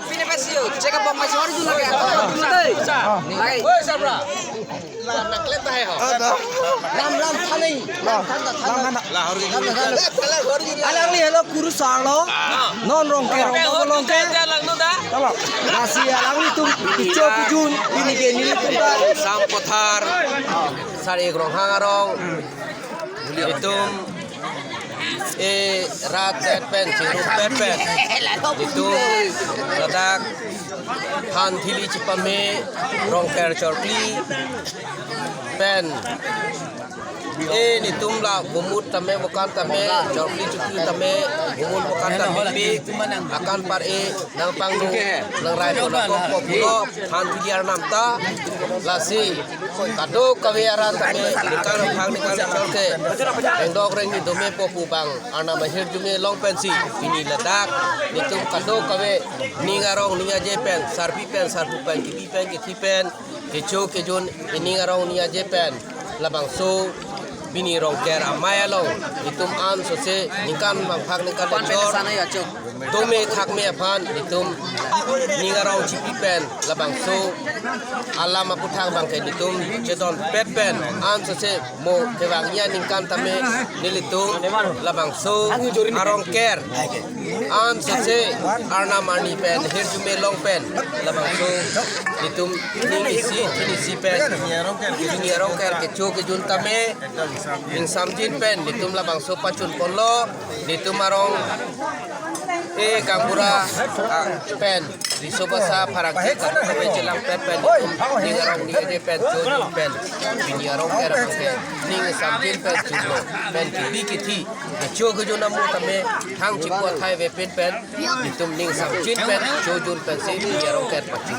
pini pesio, cek apa masih harus dulu lagi. Lagi. Woi sabra. Lah nak keleta hai ho. Lam thani. Lam harus alang li hello guru salo. Non rong ke rong ke. Kalau nasi alang li tum ijo kujun pini ke ni tum ta sam pothar. Sari rong hangarong. Itum rat pen ciru pen itu ledak han thili chipame rongker chorkli pen ni tumla bumut tame bukan tame chorkli chukli tame bumut bukan tame akan par nang pangdu nang rai ko pulo han thili namta lasi kado kawiara tame nikar phang nikar chorke endok reng ni dome popu bang ana mahir jume long pensi ini ledak nitum kado kawe ningarong ninga jepen sarpi pen kipi pen kithi pen kecho kejon ningarong ninga jepen labang so bini rong ker amaya long nitum an sose nikan bang phak nikan chor dome khak me phan nitum ningarong chipi pen labang so alama puthang bang ke nitum chedon pet pen an sose mo kewang nya ningkan tame nilitung labang so arong ker an sose arna mani pen hirjume long pen labang so nitum ning isi pen ningarong ker kecho kejun tame ning samjin pen nitum labang so pacun polo nitum arong kampura pen di sobasa parak kape jelang pen ningarong ni pen joni pen ningarong era ke ning samjin pen julo pen kibi kithi kecho kejo namu tame thang chipo thai ve pen nitum ning samjin pen jojun pen se ningarong ker pacun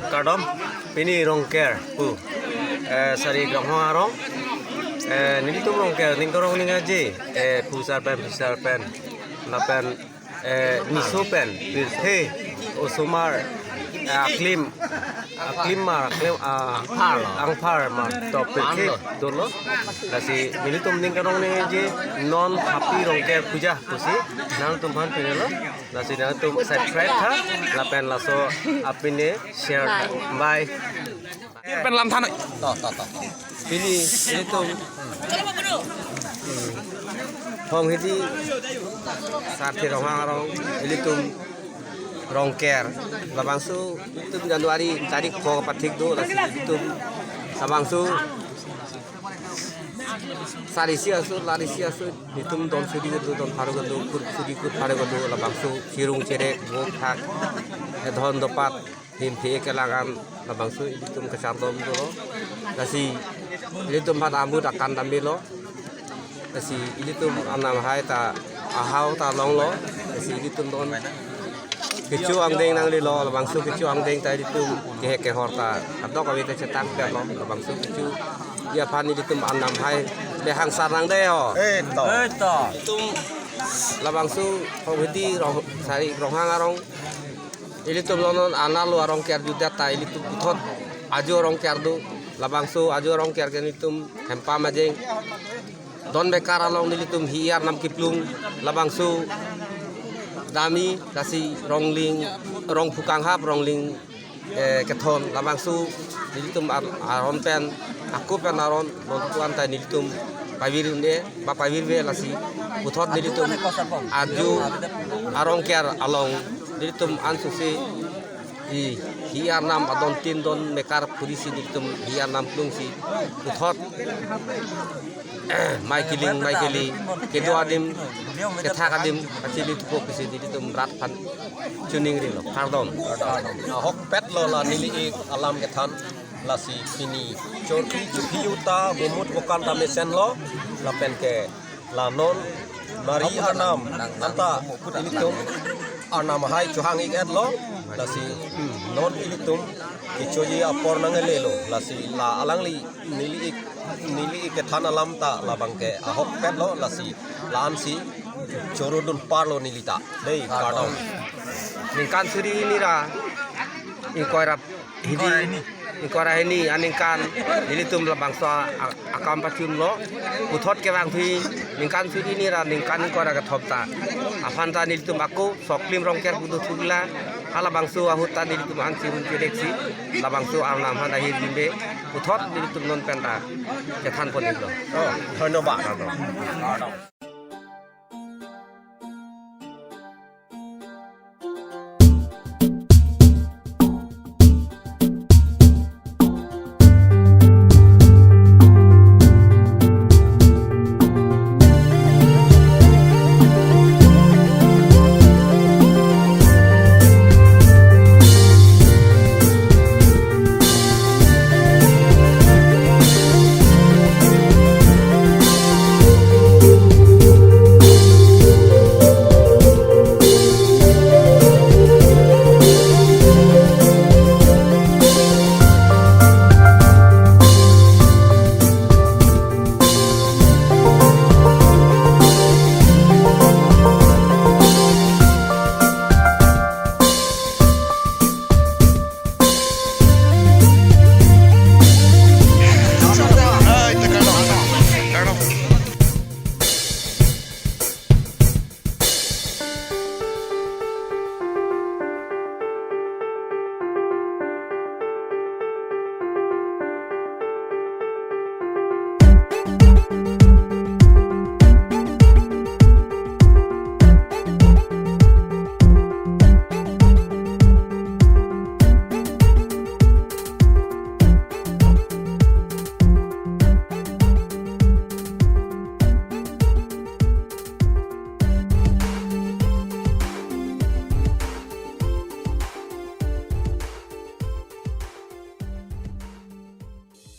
Kadom pini rongker pu sari gamharong nini tu rongker ningkorong ningaji pusar pen napen niso pen he osumar aklim angpar mar topik ke dolo kasi nini tum ningkorong ningaji non happy rongker puja kusi nang tumhan pinelo nasi nang tum subscribe tha lapen laso apine share bye pen lam than ini tum phong hidi sarthi rong ini tum rongker labangsu tum Januari tarik ko patik do lasi tum sabangsu larisia su nitum don sudi don paru gadu kur sudi kur paru gadu labangsu hirung cere gok thak dhon dopat him phe kelangan labangsu nitum kesardom do lasi nitum bhat ambu akan tambilo lasi nitum anam hai ta ahau ta long lo lasi nitum don kecu angdeng nang lilo labangsu kecu angdeng ta nitum ke horta adok awite cetak pe lo labangsu kecu ya pani nitum anam hai le hang sarang de ho to tum labangsu hobiti rong sari rong hang arong ili tum lonon analu arong ker juda ta ili tum puthot ajo rong ker du labangsu ajo rong ker gen tum hempa majeng don bekar along ili tum hiar nam kiplung labangsu dami kasi rong pukang hap rongling kethon labangsu ili tum aron pen aku pen aron tuan ta ili tum pavir ne ba pavir ve lasi puthot ili tum aju arong ker along ili tum ansusi hiar nam adon tin don mekar polisi ili tum hiar nam plung si puthot Michaeli kedo adim ketha kadim achili tupo kisi di tum rat pan tuning ri lo pardon hok pet lo la nili alam kethan lasi pini chorki chupiuta bumut bukan tame sen lo la pen ke la non mari anam anta ini tum anam hai chuhang ik et lo lasi non ini tum kichoji apor nangele lo lasi la alangli nili kethan alam ta labang ke ahok pet lo lasi lan si chorudun parlo nilita dei kadong ningkan suri ini ra ingkoirap hidi ingkora ini aningkan ini tum labang so akam pacun lo puthot ke bang phi ningkan sudi ni ra ningkan ko ra ka thopta afanta ni tu mako soklim rongker kudu thugla ala bangsu ahuta ni tu mang si mun direksi la bangsu am nam handa hi bimbe uthot ni tu non penta ke than pon ni lo ধন্যবাদ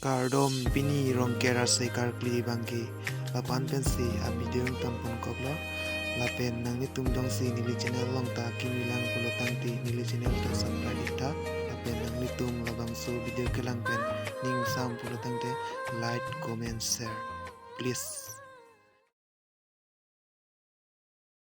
Kardom bini rongkera se karkli bangki lapan pensi abideng tampon koplo lapen nang ni tumdong si nili channel long ta kimilang pulotang ti nili channel ta subscribe ita lapen nang ni tum labang so video kelang pen ning sam pulotang te like comment share please.